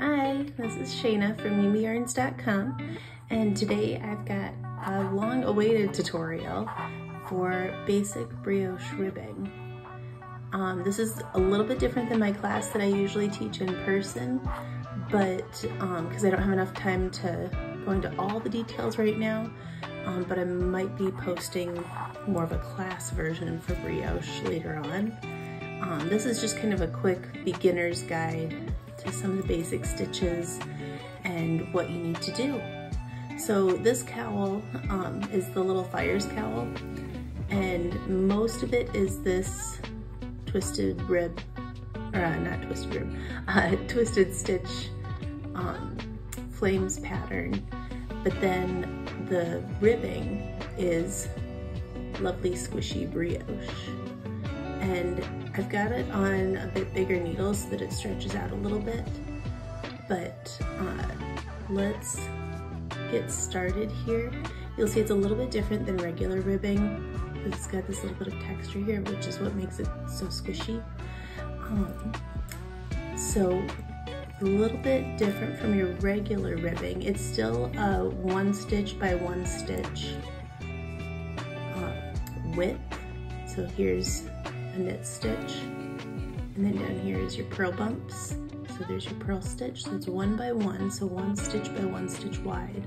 Hi, this is Shaina from YumiYarns.com, and today I've got a long-awaited tutorial for basic brioche ribbing. This is a little bit different than my class that I usually teach in person, but because I don't have enough time to go into all the details right now, but I might be posting more of a class version for brioche later on. This is just kind of a quick beginner's guide to some of the basic stitches and what you need to do. So this cowl is the Little Fires Cowl, and most of it is this twisted rib, or not twisted rib, twisted stitch flames pattern, but then the ribbing is lovely squishy brioche. And I've got it on a bit bigger needles so that it stretches out a little bit, but let's get started here. You'll see it's a little bit different than regular ribbing because it's got this little bit of texture here, which is what makes it so squishy. So a little bit different from your regular ribbing. It's still a 1 stitch by 1 stitch width. So here's a knit stitch, and then down here is your purl bumps. So there's your purl stitch. So it's 1 by 1, so 1 stitch by 1 stitch wide.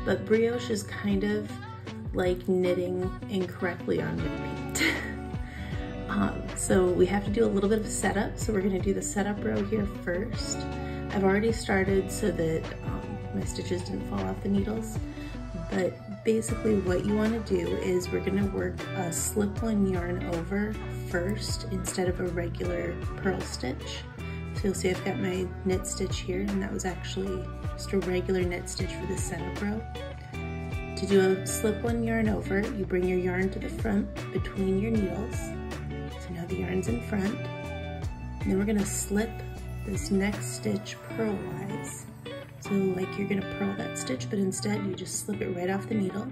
But brioche is kind of like knitting incorrectly on repeat. So we have to do a little bit of setup. So we're going to do the setup row here first. I've already started so that my stitches didn't fall off the needles. But basically what you want to do is we're going to work a slip-one yarn over first instead of a regular purl stitch. So you'll see I've got my knit stitch here, and that was actually just a regular knit stitch for this setup row. To do a slip-one yarn over, you bring your yarn to the front between your needles. So now the yarn's in front. And then we're going to slip this next stitch purlwise. So like you're gonna purl that stitch, but instead you just slip it right off the needle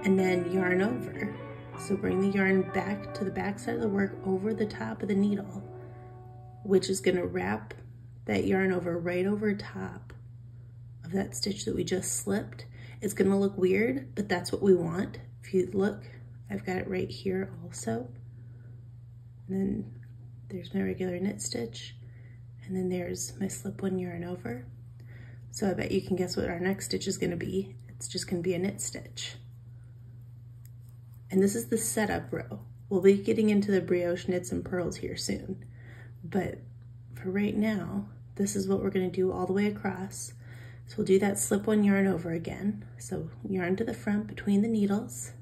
and then yarn over. So bring the yarn back to the back side of the work over the top of the needle, which is gonna wrap that yarn over right over top of that stitch that we just slipped. It's gonna look weird, but that's what we want. If you look, I've got it right here also. And then there's my regular knit stitch, and then there's my slip-one yarn over. So I bet you can guess what our next stitch is gonna be. It's just gonna be a knit stitch. And this is the setup row. We'll be getting into the brioche knits and purls here soon. But for right now, this is what we're gonna do all the way across. So we'll do that slip-one yarn over again. So yarn to the front between the needles,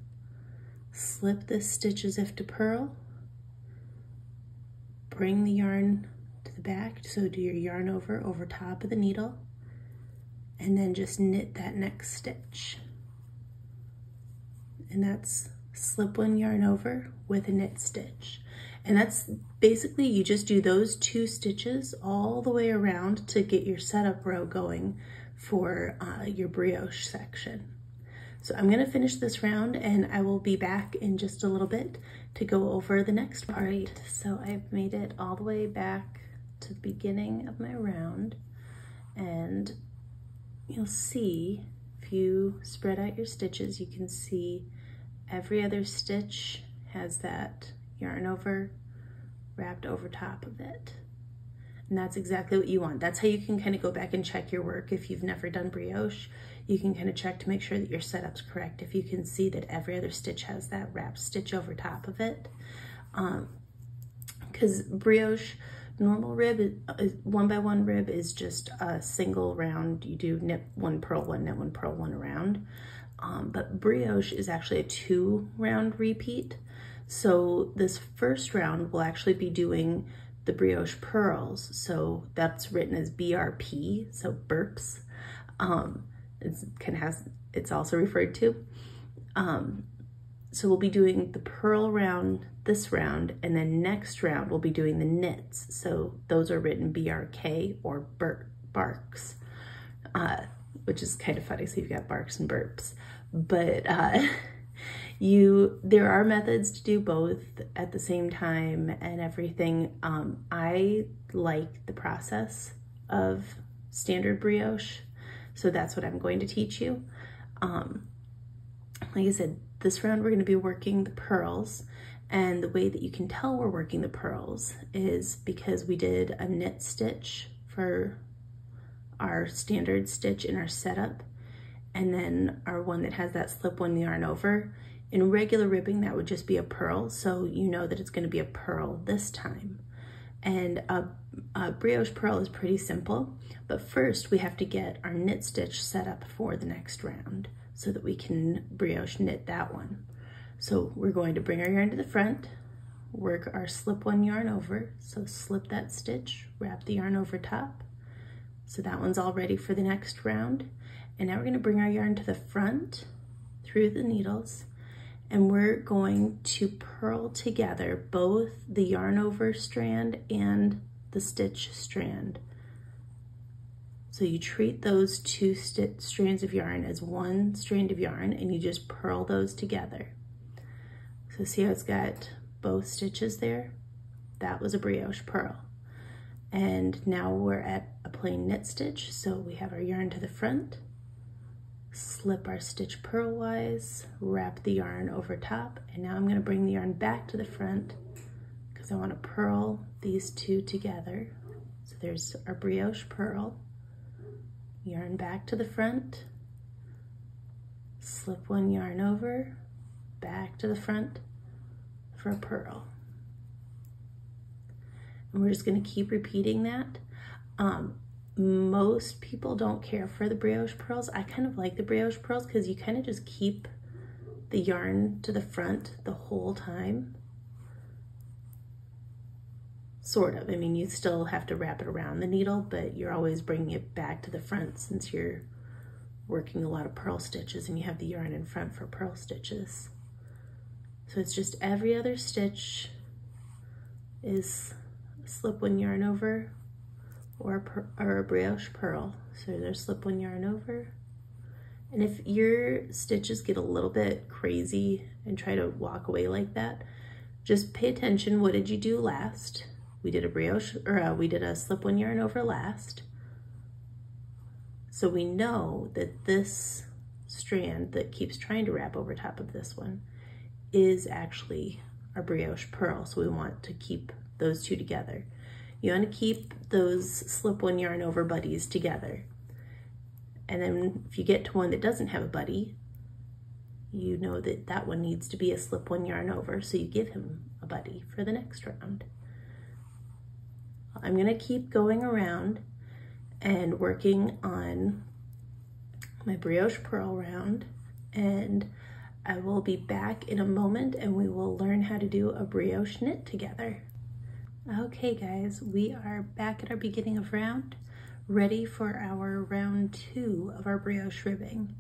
slip this stitch as if to purl, bring the yarn to the back, so do your yarn over top of the needle, and then just knit that next stitch. And that's slip-one yarn over with a knit stitch. And that's basically, you just do those 2 stitches all the way around to get your setup row going for your brioche section. So I'm gonna finish this round and I will be back in just a little bit to go over the next part. All right, so I've made it all the way back to the beginning of my round, and you'll see, if you spread out your stitches, you can see every other stitch has that yarn over wrapped over top of it. And that's exactly what you want. That's how you can kind of go back and check your work. If you've never done brioche, you can kind of check to make sure that your setup's correct. If you can see that every other stitch has that wrapped stitch over top of it. Because brioche, normal rib, 1 by 1 rib is just a single round. You do knit 1, purl 1, knit 1, purl 1 around. But brioche is actually a 2-round repeat. So this first round we'll actually be doing the brioche purls. So that's written as BRP, so burps. It's also referred to. So we'll be doing the purl round this round, and then next round we'll be doing the knits. So those are written BRK or barks, which is kind of funny. So you've got barks and burps, but there are methods to do both at the same time and everything. I like the process of standard brioche. So that's what I'm going to teach you. Like I said, this round we're going to be working the purls, and the way that you can tell we're working the purls is because we did a knit stitch for our standard stitch in our setup, and then our one that has that slip one yarn over. In regular ribbing, that would just be a purl, so you know that it's going to be a purl this time. And a brioche purl is pretty simple, but first we have to get our knit stitch set up for the next round so that we can brioche knit that one. So we're going to bring our yarn to the front, work our slip one yarn over, so slip that stitch, wrap the yarn over top. So that one's all ready for the next round. And now we're going to bring our yarn to the front through the needles, and we're going to purl together both the yarn over strand and the stitch strand. So you treat those two strands of yarn as one strand of yarn, and you just purl those together. So see how it's got both stitches there? That was a brioche purl. And now we're at a plain knit stitch, so we have our yarn to the front, slip our stitch purlwise, wrap the yarn over top, and now I'm going to bring the yarn back to the front because I want to purl these two together. So there's our brioche purl, yarn back to the front, slip one yarn over, back to the front for a purl. And we're just going to keep repeating that. Most people don't care for the brioche purls. I kind of like the brioche purls because you kind of just keep the yarn to the front the whole time. Sort of. I mean, you still have to wrap it around the needle, but you're always bringing it back to the front since you're working a lot of purl stitches and you have the yarn in front for purl stitches. So it's just every other stitch is slip one yarn over or a brioche purl. So there's slip one yarn over. And if your stitches get a little bit crazy and try to walk away like that, just pay attention. What did you do last? We did a brioche, or we did a slip one yarn over last. So we know that this strand that keeps trying to wrap over top of this one is actually our brioche purl. So we want to keep those two together. You want to keep those slip one yarn over buddies together. And then if you get to one that doesn't have a buddy, you know that that one needs to be a slip one yarn over, so you give him a buddy for the next round. I'm going to keep going around and working on my brioche purl round, and I will be back in a moment and we will learn how to do a brioche knit together. Okay guys, we are back at our beginning of round, ready for our round 2 of our brioche ribbing.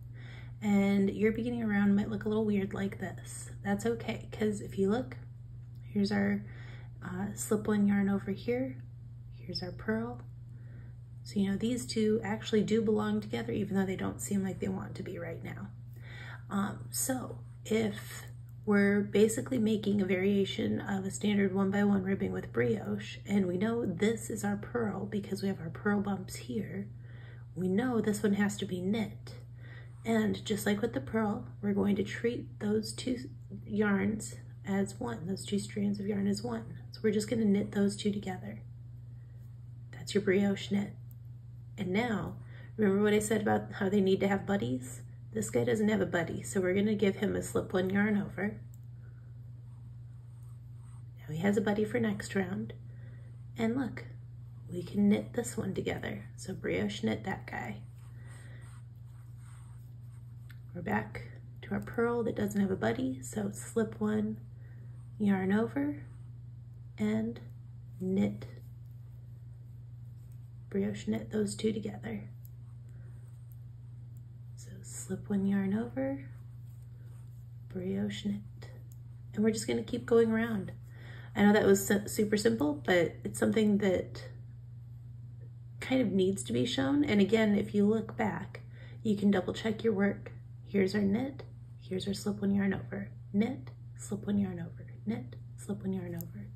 And your beginning of round might look a little weird like this. That's okay, because if you look, here's our slip one yarn over here, here's our purl. So you know these two actually do belong together even though they don't seem like they want to be right now. So if we're basically making a variation of a standard 1x1 ribbing with brioche, and we know this is our purl because we have our purl bumps here, we know this one has to be knit. And just like with the purl, we're going to treat those two yarns as one, those two strands of yarn as one. So we're just going to knit those two together. That's your brioche knit. And now, remember what I said about how they need to have buddies? This guy doesn't have a buddy, so we're going to give him a slip one yarn over. Now he has a buddy for next round. And look, we can knit this one together. So brioche knit that guy. We're back to our purl that doesn't have a buddy, so slip one yarn over and knit, brioche knit those two together. So slip one yarn over, brioche knit, and we're just going to keep going around. I know that was super simple, but it's something that kind of needs to be shown. And again, if you look back, you can double check your work. Here's our knit, here's our slip one yarn over, knit, slip one yarn over, knit, slip one yarn over.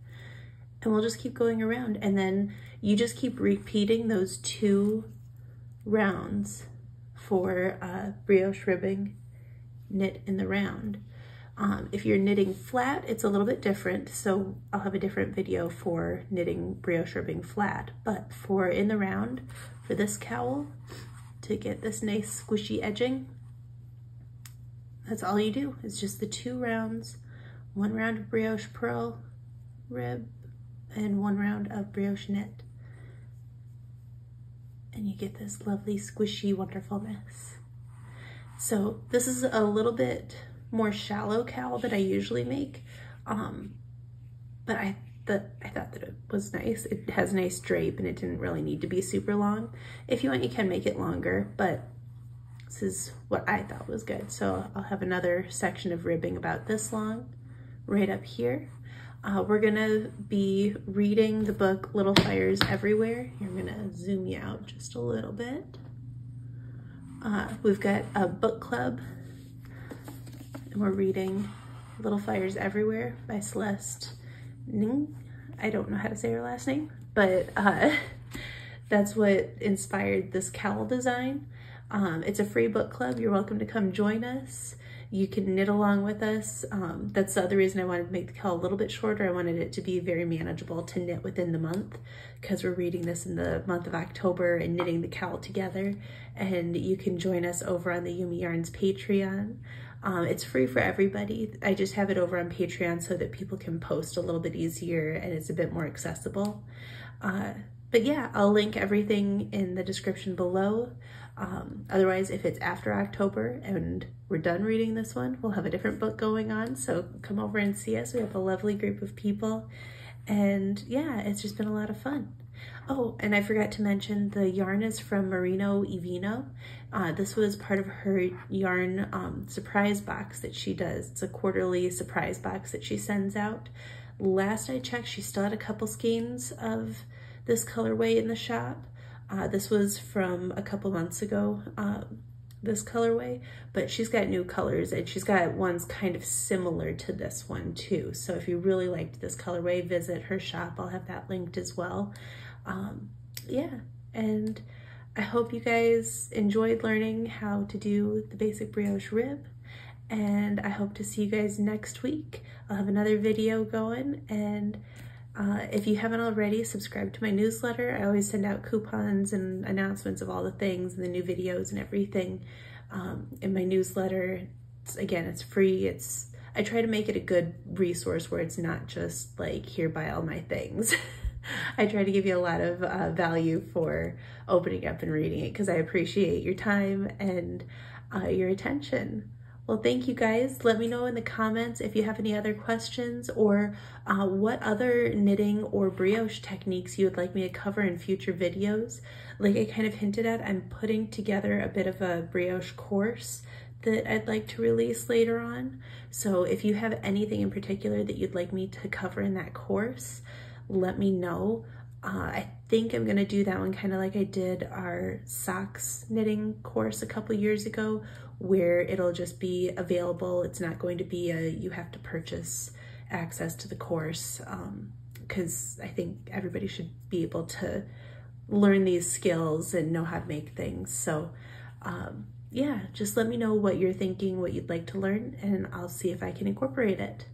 And we'll just keep going around, and then you just keep repeating those two rounds for brioche ribbing knit in the round. If you're knitting flat, it's a little bit different, so I'll have a different video for knitting brioche ribbing flat. But for in the round, for this cowl, to get this nice squishy edging, that's all you do. It's just the 2 rounds, 1 round of Brioche Purl rib and 1 round of Brioche Knit. And you get this lovely squishy wonderfulness. So this is a little bit more shallow cowl that I usually make, but I thought that it was nice. It has a nice drape and it didn't really need to be super long. If you want, you can make it longer, but this is what I thought was good. So I'll have another section of ribbing about this long right up here. We're gonna be reading the book Little Fires Everywhere. Here, I'm gonna zoom you out just a little bit. We've got a book club and we're reading Little Fires Everywhere by Celeste Ning. I don't know how to say her last name, but that's what inspired this cowl design. It's a free book club. You're welcome to come join us. You can knit along with us. That's the other reason I wanted to make the cowl a little bit shorter. I wanted it to be very manageable to knit within the month, because we're reading this in the month of October and knitting the cowl together. And you can join us over on the Yumi Yarns Patreon. It's free for everybody. I just have it over on Patreon so that people can post a little bit easier and it's a bit more accessible. But yeah, I'll link everything in the description below. Otherwise, if it's after October and we're done reading this one, we'll have a different book going on. So come over and see us. We have a lovely group of people. And yeah, it's just been a lot of fun. Oh, and I forgot to mention the yarn is from Merino Evino. This was part of her yarn surprise box that she does. It's a quarterly surprise box that she sends out. Last I checked, she still had a couple skeins of this colorway in the shop. This was from a couple months ago, this colorway, but she's got new colors and she's got ones kind of similar to this one too. So if you really liked this colorway, visit her shop. I'll have that linked as well. Yeah, and I hope you guys enjoyed learning how to do the basic brioche rib, and I hope to see you guys next week. I'll have another video going, and if you haven't already, subscribe to my newsletter. I always send out coupons and announcements of all the things and the new videos and everything in my newsletter. Again, it's free. I try to make it a good resource where it's not just like, here, buy all my things. I try to give you a lot of value for opening up and reading it, because I appreciate your time and your attention. Well, thank you guys. Let me know in the comments if you have any other questions, or what other knitting or brioche techniques you would like me to cover in future videos. Like I kind of hinted at, I'm putting together a bit of a brioche course that I'd like to release later on. So if you have anything in particular that you'd like me to cover in that course, let me know. I think I'm gonna do that one kind of like I did our socks knitting course a couple years ago, where it'll just be available. It's not going to be you have to purchase access to the course, because I think everybody should be able to learn these skills and know how to make things. So yeah, just let me know what you're thinking, what you'd like to learn, and I'll see if I can incorporate it.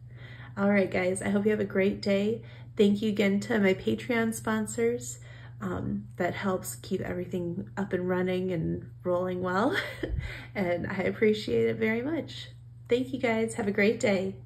All right, guys, I hope you have a great day. Thank you again to my Patreon sponsors. That helps keep everything up and running and rolling well. And I appreciate it very much. Thank you guys. Have a great day.